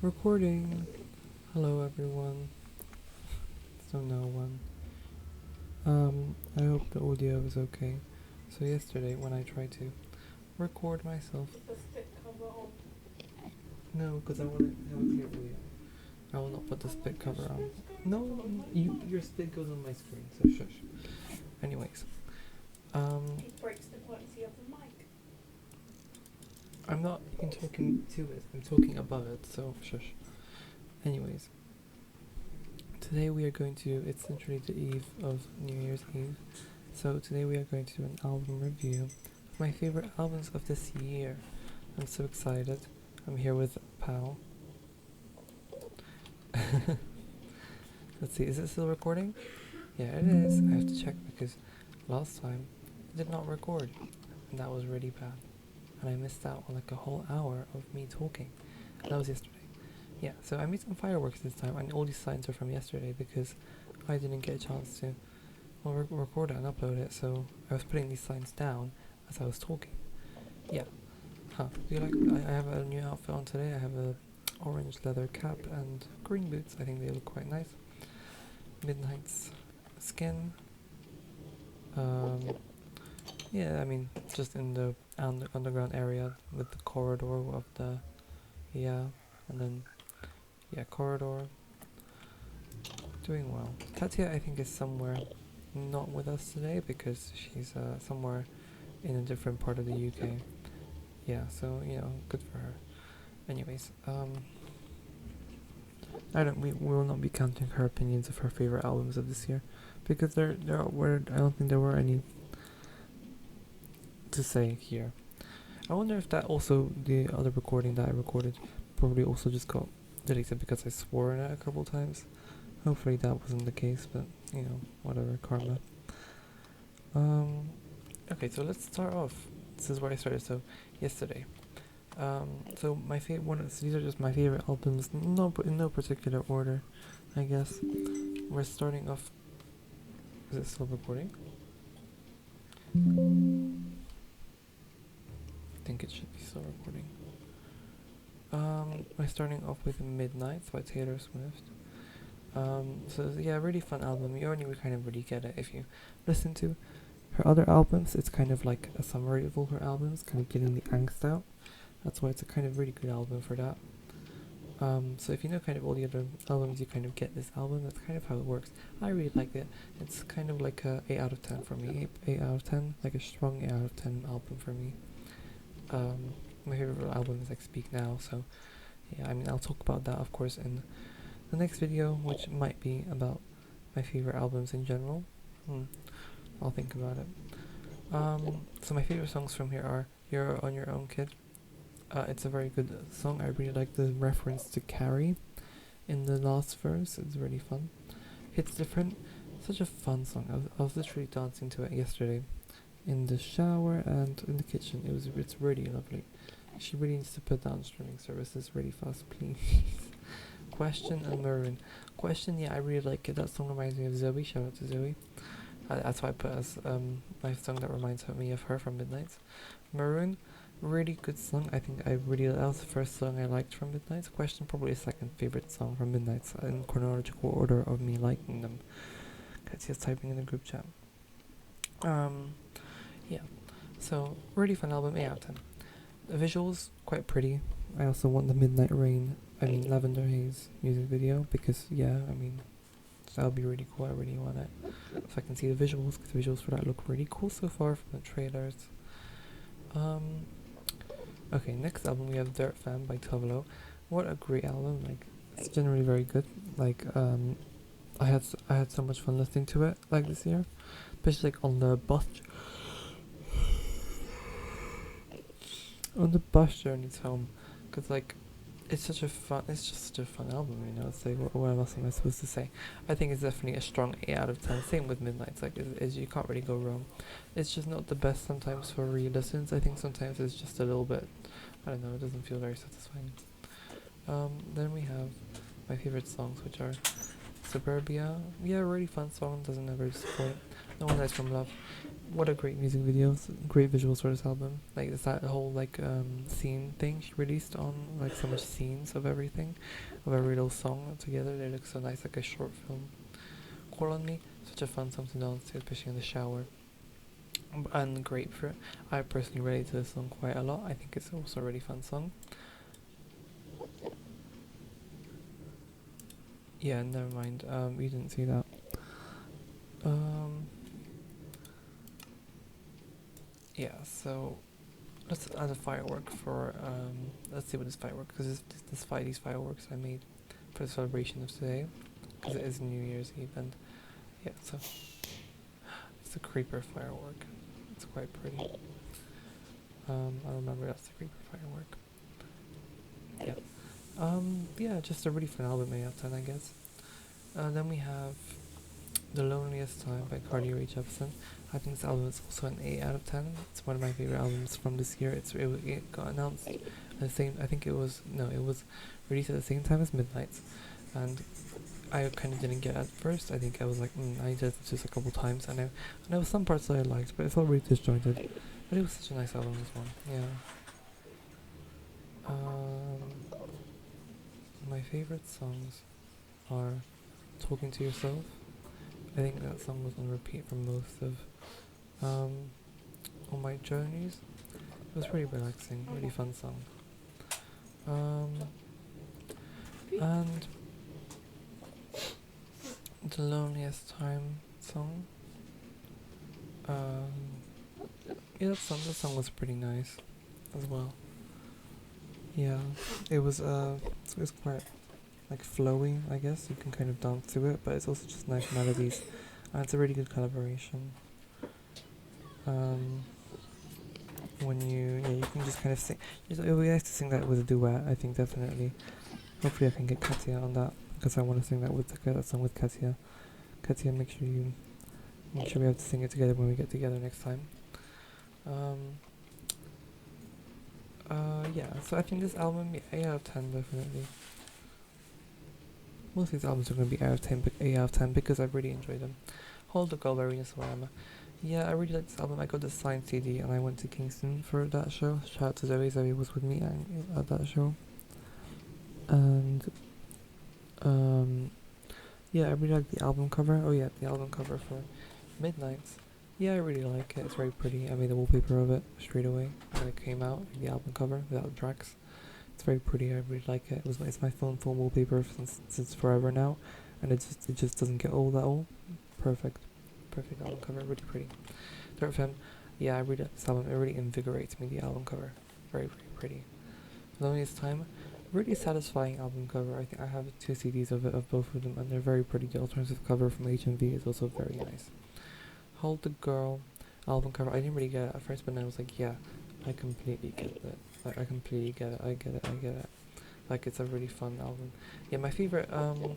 Recording. Hello everyone. So no one. I hope the audio is okay. So yesterday when I tried to record myself. Put the spit cover on. No, because I want to have a clear audio. I will not put the spit cover on. No, your spit goes on my screen, so shush. Anyways. It breaks the quality of the mic. I'm not even talking to it, I'm talking above it, so shush. Anyways. Today we are going to, it's literally the eve of New Year's Eve, so today we are going to do an album review of my favorite albums of this year. I'm so excited. I'm here with Pal. Let's see, is it still recording? Yeah, it is. I have to check because last time it did not record, and that was really bad. And I missed out on like a whole hour of me talking. That was yesterday. Yeah, so I made some fireworks this time, and all these signs are from yesterday because I didn't get a chance to record it and upload it, so I was putting these signs down as I was talking. Yeah. Huh. Do you like, I have a new outfit on today. I have a orange leather cap and green boots. I think they look quite nice. Midnight's skin. Yeah, I mean, just in the underground area with the corridor of the, yeah, and then, yeah, corridor. Doing well. Katya, I think, is somewhere not with us today because she's somewhere in a different part of the UK. Yeah, so, you know, good for her. Anyways, we will not be counting her opinions of her favorite albums of this year because I don't think there were any to say here. I wonder if that also, the other recording that I recorded probably also just got deleted because I swore in it a couple times. Hopefully that wasn't the case, but you know, whatever, karma. Okay, so let's start off. This is where I started. So yesterday, so my these are just my favorite albums, in no particular order, I guess. We're starting off. Is it still recording? I think it should be still recording. We're starting off with Midnights by Taylor Swift. So yeah, really fun album. You only kind of really get it if you listen to her other albums. It's kind of like a summary of all her albums, kind of getting the angst out. That's why it's a kind of really good album for that. So if you know kind of all the other albums, you kind of get this album. That's kind of how it works. I really like it. It's kind of like a 8 out of 10 for me. 8 out of 10, like a strong 8 out of 10 album for me. My favorite album is like Speak Now. So yeah, I mean I'll talk about that of course in the next video, which might be about my favorite albums in general. I'll think about it. So my favorite songs from here are You're on Your Own Kid. It's a very good song. I really like the reference to Carrie in the last verse. It's really fun. It's different. Such a fun song. I was literally dancing to it yesterday in the shower and in the kitchen. It's really lovely. She really needs to put down streaming services really fast, please. Question and Maroon. Question, yeah, I really like it. That song reminds me of Zoe. Shout out to Zoe. That's why I put as my song that reminds me of her from Midnights. Maroon, really good song. I think that was the first song I liked from Midnights. Question, probably a second favorite song from Midnights in chronological order of me liking them. Katya's typing in the group chat. Yeah. So really fun album, 8 out of 10. The visuals quite pretty. I also want the Lavender Haze music video because yeah, I mean that would be really cool. I really want it. So I can see the visuals because the visuals for that look really cool so far from the trailers. Okay, next album we have Dirt Fan by Tovlo. What a great album! Like it's generally very good. Like I had so much fun listening to it like this year, especially like on the bus journeys home, cause like it's just such a fun album, you know. It's like what else am I supposed to say? I think it's definitely a strong 8 out of 10. Same with Midnights, like you can't really go wrong. It's just not the best sometimes for re-listens. I think sometimes it's just a little bit, I don't know, it doesn't feel very satisfying. Then we have my favorite songs, which are Suburbia. Yeah, really fun song, doesn't ever disappoint. No One Dies From Love. what a great music videos, great visuals for this album. Like it's that whole like scene thing she released on, like so much scenes of everything, of every little song together. They look so nice, like a short film. Call on Me, such a fun song to dance to, especially in the shower. And great for I personally relate to this song quite a lot. I think it's also a really fun song. Yeah, never mind. You didn't see that. Yeah, so let's add a firework for let's see what this firework, because these fireworks I made for the celebration of today, because it is New Year's Eve. And yeah, so it's a creeper firework. It's quite pretty. I remember that's the creeper firework. Yeah, just a really fun album, 8 out of 10, I guess. Then we have The Loneliest Time by Carly Rae Jepsen. I think this album is also an 8 out of 10. It's one of my favorite albums from this year. It got announced at the same, it was released at the same time as Midnight's, and I kind of didn't get it at first. I think I was like, I did it just a couple times, and there was some parts that I liked, but it felt really disjointed. But it was such a nice album, this one. Yeah. My favorite songs are Talking to Yourself. I think that song was on repeat for most of all my journeys. It was really relaxing, really fun song. And The Loneliest Time song. Yeah, that song was pretty nice as well. Yeah, it was quite like flowy, I guess. You can kind of dance to it, but it's also just nice melodies, and it's a really good collaboration. When you can just kind of sing. It would be nice to sing that with a duet. I think definitely. Hopefully, I can get Katya on that, because I want to sing that song with Katya. Katya, make sure we have to sing it together when we get together next time. Yeah. So I think this album, 8 out of 10 definitely. Most of these albums are going to be 8 out of 10 because I really enjoyed them. Hold the Girl by Rina Sawayama. Yeah, I really like this album. I got the signed CD and I went to Kingston for that show. Shout out to Zoe. Zoe was with me at that show. And yeah, I really like the album cover. Oh yeah, the album cover for Midnight's. Yeah, I really like it. It's very pretty. I made a wallpaper of it straight away when it came out. The album cover without the tracks. It's very pretty. I really like it. It's my phone wallpaper since forever now, and it just doesn't get old at all. Perfect album cover. Really pretty. Third FM. Yeah, I really like this album. It really invigorates me. The album cover, very pretty. Loneliest Time. Really satisfying album cover. I think I have 2 CDs of both of them, and they're very pretty. The alternative cover from HMV is also very nice. Hold the Girl album cover. I didn't really get it at first, but then I was like, yeah, I completely get it. I completely get it. I get it. Like, it's a really fun album. Yeah, my favorite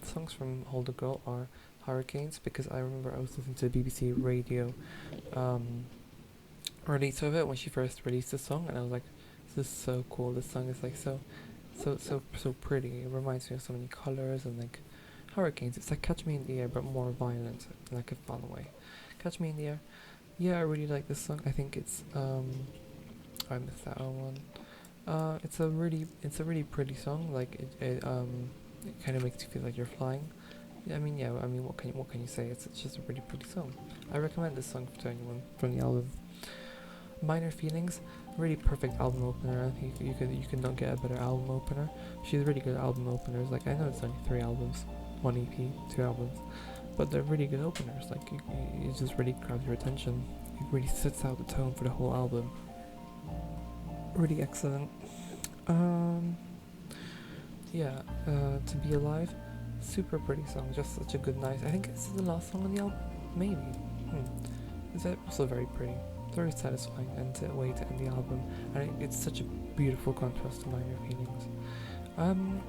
songs from Hold the Girl are Hurricanes, because I remember I was listening to the BBC radio release of it when she first released the song, and I was like, this is so cool. This song is like so pretty. It reminds me of so many colors and like hurricanes. It's like Catch Me in the Air, but more violent in like a fun way. Catch Me in the Air. Yeah, I really like this song. I think it's I missed that one. It's a really pretty song. Like it kind of makes you feel like you're flying. I mean, what can you say? It's just a really pretty song. I recommend this song to anyone from the album. Minor Feelings, really perfect album opener. You could not get a better album opener. She's really good at album openers. Like, I know it's only 3 albums, 1 EP, 2 albums, but they're really good openers. Like, it just really grabs your attention. It really sets out the tone for the whole album. Really excellent. Yeah, To Be Alive, super pretty song. Just such a good nice. I think this is the last song on the album. Maybe. It's also very pretty. Very satisfying way to end the album, and it's such a beautiful contrast to Minor Feelings.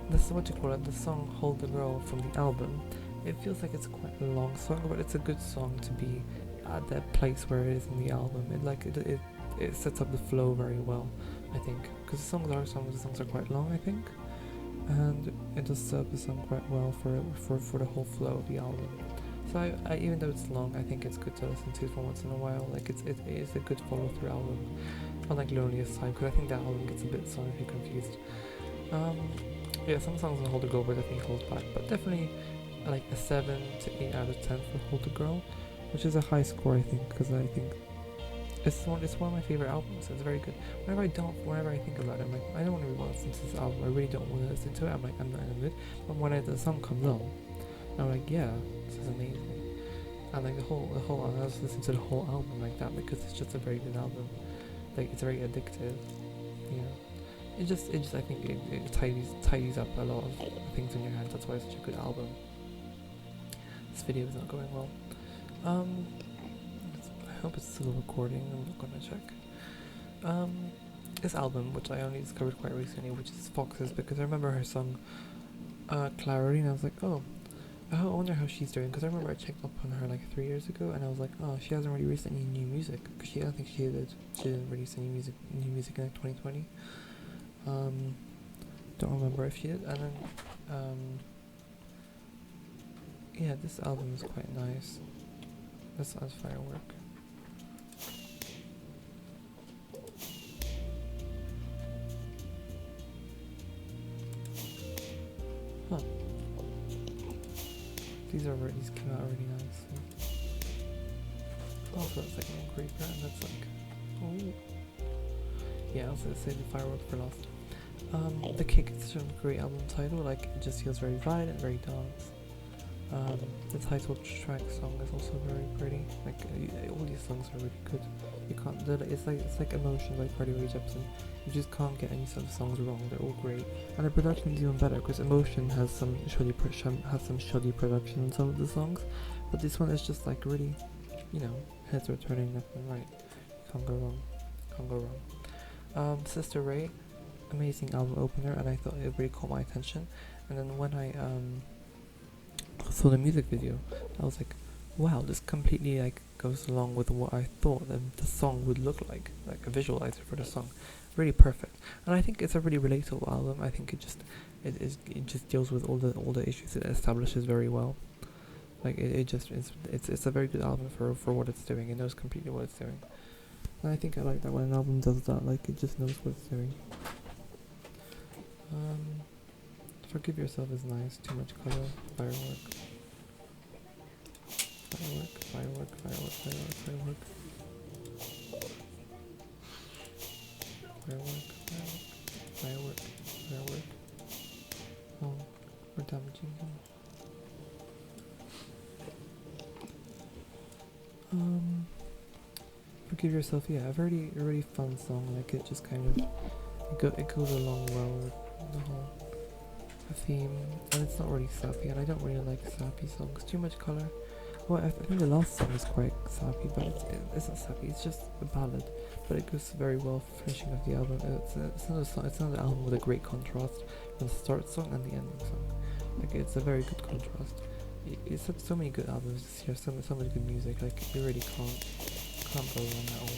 This is what you call it. The song "Hold the Girl" from the album. It feels like it's quite a long song, but it's a good song to be at that place where it is in the album. It sets up the flow very well, I think, because the songs are quite long, I think, and it does set up the song quite well for the whole flow of the album. So even though it's long, I think it's good to listen to for once in a while. Like it is a good follow through album. Unlike Loneliest Time, because I think that album gets a bit sonically confused. Yeah, some songs on Hold the Girl were definitely hold back, but definitely like a 7 to 8 out of 10 for Hold the Girl, which is a high score I think, because I think it's one of my favorite albums. It's very good. Whenever I think about it, I'm like, I don't really want to listen to this album. I really don't want to listen to it. I'm like, I'm not in the mood. But when the song comes on, I'm like, yeah, this is amazing. And like the whole, I just listen to the whole album like that because it's just a very good album. Like it's very addictive. Yeah. It just I think it tidies up a lot of things in your hands. That's why it's such a good album. This video is not going well. I hope it's still recording. I'm not gonna check. This album, which I only discovered quite recently, which is Fox's, because I remember her song Clarity, and I was like, oh, I wonder how she's doing, because I remember I checked up on her like 3 years ago, and I was like, oh, she hasn't really released any new music, because I don't think she did. She didn't release any new music in like 2020. Don't remember if she did. And then yeah, this album is quite nice. This has Firework. Huh. These came out really nice. Also, that's like a creeper, and that's like, oh. Yeah, I'll say the Firework for last. The Kick is such a great album title. Like it just feels very violent, very dance. The title track song is also very pretty. Like all these songs are really good. You can't. It's like Emotion by Cardi Rae Jepsen. You just can't get any sort of songs wrong. They're all great, and the production is even better because Emotion has some shoddy production on some of the songs, but this one is just like really, heads are turning left and right. You can't go wrong. Can't go wrong. Sister Ray, amazing album opener, and I thought it really caught my attention. And then when I saw the music video, I was like, wow, this completely like goes along with what I thought the song would look like a visualizer for the song. Really perfect. And I think it's a really relatable album. I think it just deals with all the issues it establishes very well. Like it's a very good album for what it's doing. It knows completely what it's doing. And I think I like that when an album does that, like it just knows what it's doing. Forgive Yourself is nice. Too Much Color. Firework. Oh, we're damaging him. Forgive Yourself, yeah, a really fun song. Like it just kind of it goes along well with the whole theme, and it's not really sappy, and I don't really like sappy songs. Too Much Color. Well, I think the last song is quite sappy, but it's not sappy. It's just a ballad, but it goes very well for finishing off the album. It's not an album with a great contrast from the start song and the ending song. Like it's a very good contrast. It's had so many good albums this year. So much good music. Like you really can't go wrong at all.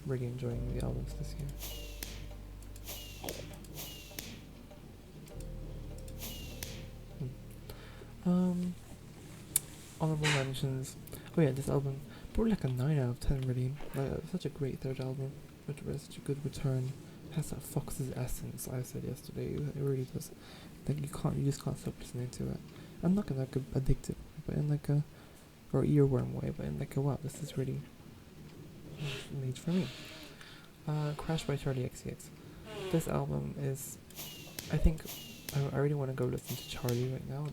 Really enjoying the albums this year. Honorable mentions. Oh yeah, this album probably like a 9 out of 10 really. Like such a great third album, which was such a good return. It has that Fox's essence I said yesterday. It really does. Like you just can't stop listening to it. And not in like a addictive, but in like a or earworm way, but in like a wow, this is really made for me. Crash by Charlie XCX. This album is, I think, I really want to go listen to Charlie right now,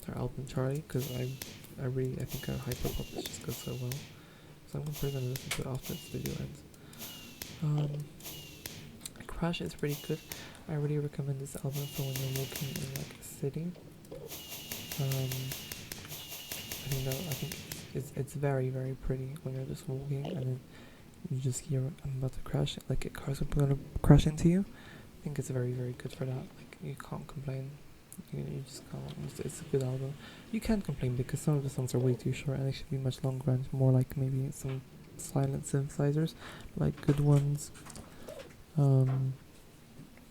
her album Charlie, because I think her hyperpop just goes so well. So I'm probably gonna listen to it after this video ends. Crash is pretty good. I really recommend this album for when you're walking in like a city. I think it's very very pretty when you're just walking and then you just hear I'm about to crash, like a car's gonna crash into you. I think it's very very good for that. Like you can't complain. You just can't. It's a good album. You can't complain because some of the songs are way too short and they should be much longer and more like maybe some silent synthesizers, like good ones.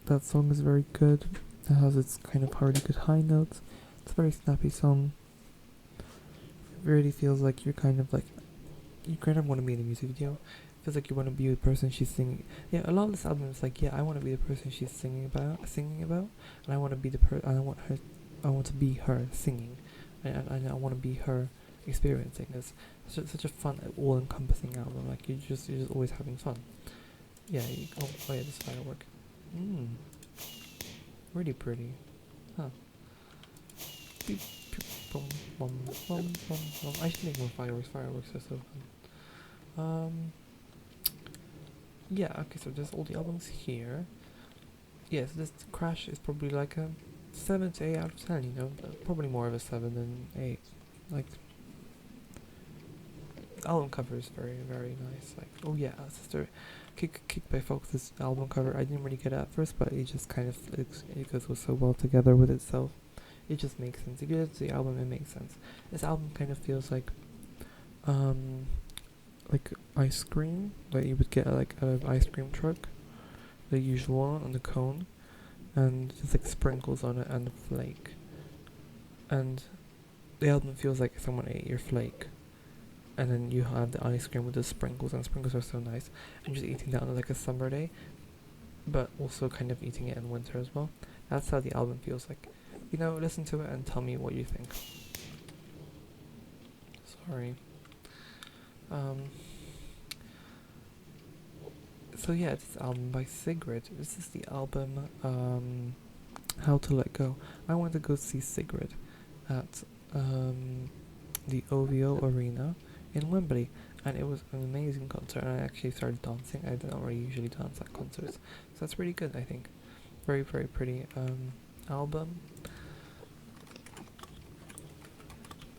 That song is very good. It has its kind of really good high notes. It's a very snappy song. really feels like you're kind of like you kind of want to be in the music video. Feels like you want to be the person she's singing. Yeah, a lot of this album is like, yeah, I want to be the person she's singing about, and I want to be I want her, I want to be her singing, and I want to be her experiencing. It's such a fun, all-encompassing album. Like you're just always having fun. Yeah. Oh yeah, this firework. Mmm, really pretty, huh? Beep, beep, boom, boom, boom, boom, boom. I should make more fireworks. Fireworks are so fun. Yeah, okay, so there's all the albums here. Yeah, so this Crash is probably like a 7 to 8 out of 10, you know? Probably more of a 7 than 8. Like, the album cover is very, very nice. Like, oh yeah, Sister Kick by Fox's album cover. I didn't really get it at first, but it just kind of, it goes so well together with itself. It just makes sense. If you listen to the album, it makes sense. This album kind of feels like ice cream that you would get like at an ice cream truck, the usual one on the cone, and just like sprinkles on it and a flake. And the album feels like someone ate your flake, and then you have the ice cream with the sprinkles, and sprinkles are so nice. And just eating that on like a summer day, but also kind of eating it in winter as well. That's how the album feels like. You know, listen to it and tell me what you think. Sorry. So yeah, this album by Sigrid. This is the album How to Let Go. I went to go see Sigrid at the OVO Arena in Wembley, and it was an amazing concert. And I actually started dancing. I don't really usually dance at concerts, so that's really good. I think very, very pretty album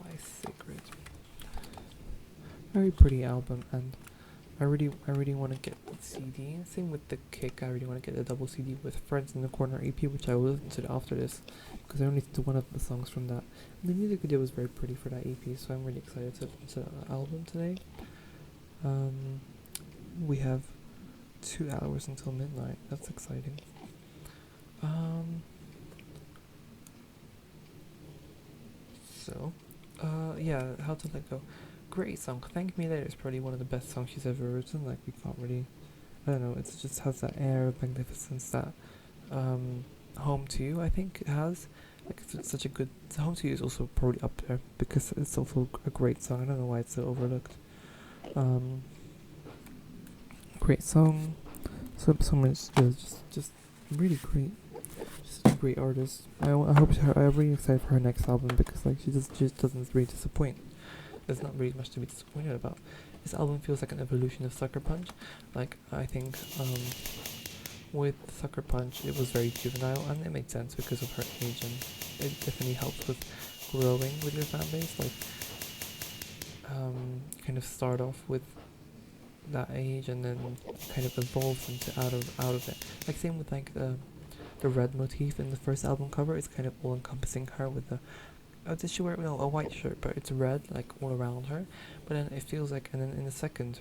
by Sigrid. Very pretty album, and I really want to get the CD. Same with the Kick. I really want to get the double CD with Friends in the Corner EP, which I will listen to after this, because I only listened to one of the songs from that. And the music video was very pretty for that EP, so I'm really excited to listen to the album today. We have 2 hours until midnight. That's exciting. Yeah, How to Let Go. Great song. Thank Me Later is probably one of the best songs she's ever written. Like, we can't really, I don't know, it just has that air of magnificence that Home to You, I think, it has. Like, it's such a good, Home to You is also probably up there because it's also a great song. I don't know why it's so overlooked. Great song. Someone is just really great. Just a great artist. I'm really excited for her next album because like she just doesn't really disappoint. There's not really much to be disappointed about. This album feels like an evolution of Sucker Punch. Like, I think with Sucker Punch it was very juvenile, and it made sense because of her age, and it definitely helps with growing with your fan base. Like, kind of start off with that age and then kind of evolves into out of it. Like, same with like the red motif in the first album cover. It's kind of all encompassing her with the did she wear a white shirt, but it's red like all around her. But then it feels like, and then in the second,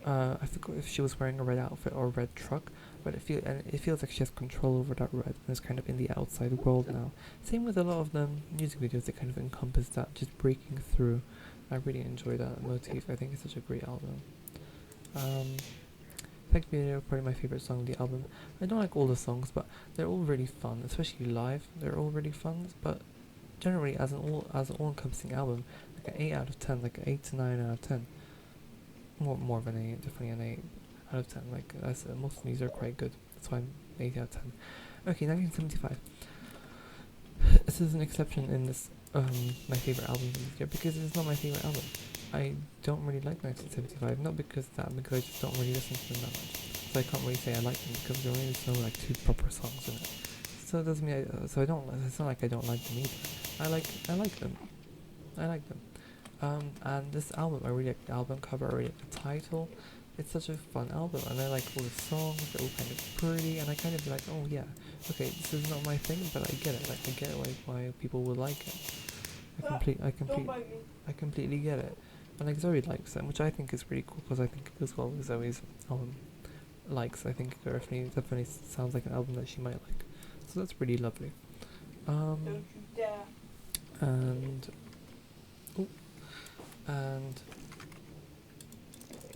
I forgot if she was wearing a red outfit or a red truck, but it feels like she has control over that red and is kind of in the outside world now. Same with a lot of the music videos that kind of encompass that, just breaking through. I really enjoy that motif. I think it's such a great album. Thank Me Later, probably my favorite song on the album. I don't like all the songs, but they're all really fun, especially live. They're all really fun, but generally as an all-encompassing album, like an 8 out of 10, like an 8 to 9 out of 10. More of an 8, definitely an 8 out of 10. Like, most of these are quite good. That's why I'm 8 out of 10. Okay, 1975. This is an exception in this my favorite album of this year, because it's not my favorite album. I don't really like 1975, not because of that, because I just don't really listen to them that much. So I can't really say I like them because there only no like 2 proper songs in it. So it doesn't mean so I don't. It's not like I don't like them either. I like them. I like them. And this album, I really like the album cover. I really like the title. It's such a fun album, and I like all the songs. They're all kind of pretty, and I kind of be like, oh yeah, okay, this is not my thing, but I get it. Like, I get why people would like it. I completely get it. And like Zoe likes them, which I think is really cool because I think it goes well with Zoe's likes. I think it definitely sounds like an album that she might like. So that's really lovely. Don't you dare. And And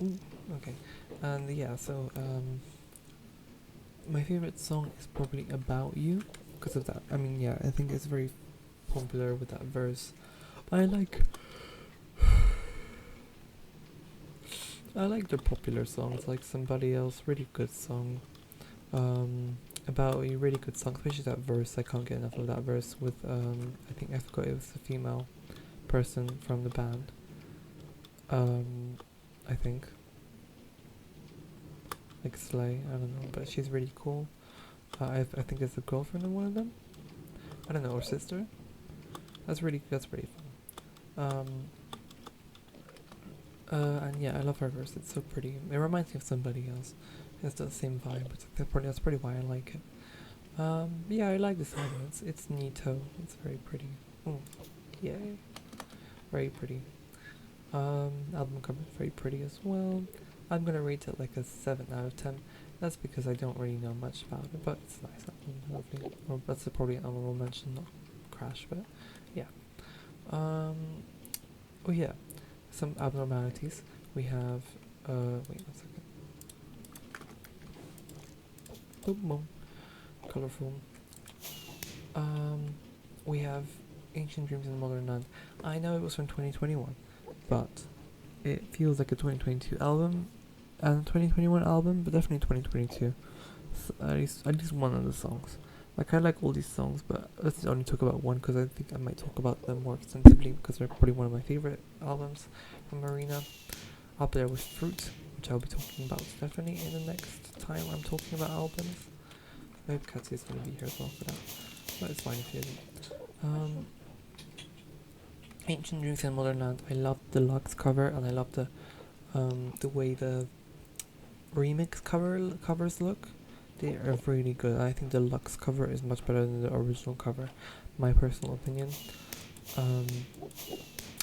ooh, okay, and yeah, so my favorite song is probably About You because of that. I mean, yeah, I think it's very popular with that verse. I like I like the popular songs, like Somebody Else, really good song. About You, really good song, especially that verse. I can't get enough of that verse with I think I forgot it was a female person from the band. I think like Slay, I don't know, but she's really cool. I think it's a girlfriend of one of them. I don't know, or sister. That's pretty fun. And yeah, I love her verse. It's so pretty. It reminds me of Somebody Else. It's the same vibe. But that's probably why I like it. Yeah, I like this album. It's neato. It's very pretty. Mm, yay, very pretty. Album cover is very pretty as well. I'm gonna rate it like a 7 out of 10. That's because I don't really know much about it, but it's a nice album, lovely. Or that's probably an honorable mention, not Crash, but yeah. Um, oh yeah, some abnormalities. We have, wait 1 second. Boom, boom. Colorful. Um, we have Ancient Dreams and Modern Land. I know it was from 2021, but it feels like a 2022 album and a 2021 album, but definitely 2022. So at least one of the songs. Like I like all these songs, but let's only talk about one because I think I might talk about them more extensively because they're probably one of my favorite albums from Marina. Up there with Fruit, which I'll be talking about definitely in the next time I'm talking about albums. I hope Katya is going to be here as well for that, but it's fine if she isn't. Ancient Dreams and Modern Land. I love the deluxe cover, and I love the way the remix covers look. They are really good. I think the deluxe cover is much better than the original cover, my personal opinion. Um,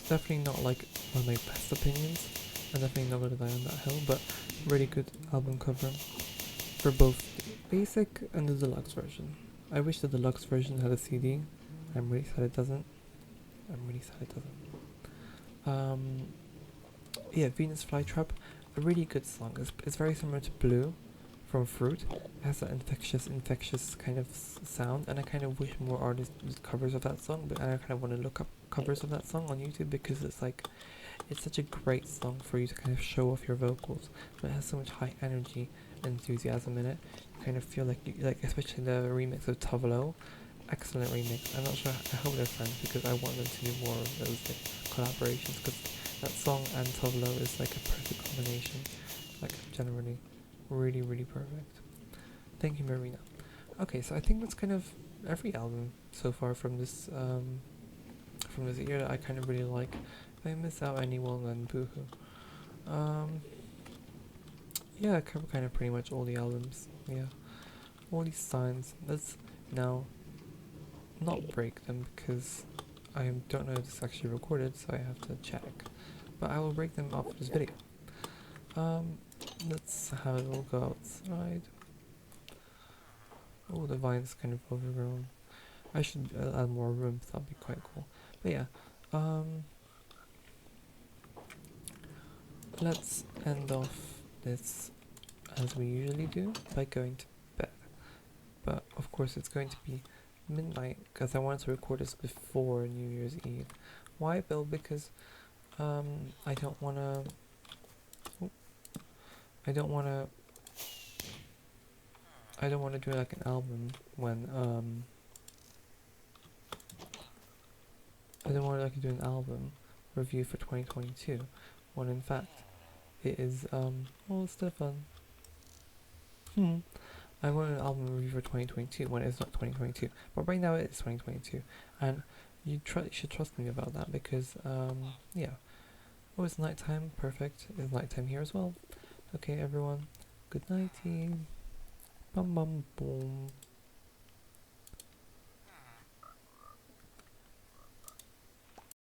Definitely not like one of my best opinions. I'm definitely not gonna die on that hill, but really good album cover for both the basic and the deluxe version. I wish the deluxe version had a CD. I'm really sad it doesn't. I'm really sad it doesn't. Yeah, Venus Flytrap, a really good song. It's very similar to Blue from Fruit. It has that infectious kind of sound, and I kind of wish more artists did covers of that song. But I kind of want to look up covers of that song on YouTube because it's such a great song for you to kind of show off your vocals. But it has so much high energy and enthusiasm in it. You kind of feel like especially the remix of Tavolo. Excellent remix. I'm not sure. I hope they're friends because I want them to do more of those collaborations because that song and Tavolo is like a perfect combination. Like generally, really really perfect. Thank you, Marina. Okay, so I think that's kind of every album so far from this year that I kind of really like. If I miss out anyone, then boohoo. Yeah, I cover kind of pretty much all the albums. Yeah, all these signs. Let's now not break them because I don't know if this is actually recorded, so I have to check. But I will break them after this video. Let's have it all go outside. Oh, the vine's kind of overgrown. I should add more rooms, that'd be quite cool. But yeah, let's end off this as we usually do by going to bed. But of course it's going to be midnight because I wanted to record this before New Year's Eve. Why, Bill? Because I don't wanna do like an album when I don't want to like do an album review for 2022 when in fact it is oh Stefan. I want an album review for 2022 when it's not 2022, but right now it is 2022, and you should trust me about that because yeah. Oh, it's nighttime. Perfect. It's nighttime here as well. Okay, everyone. Good nighty. Bum bum boom.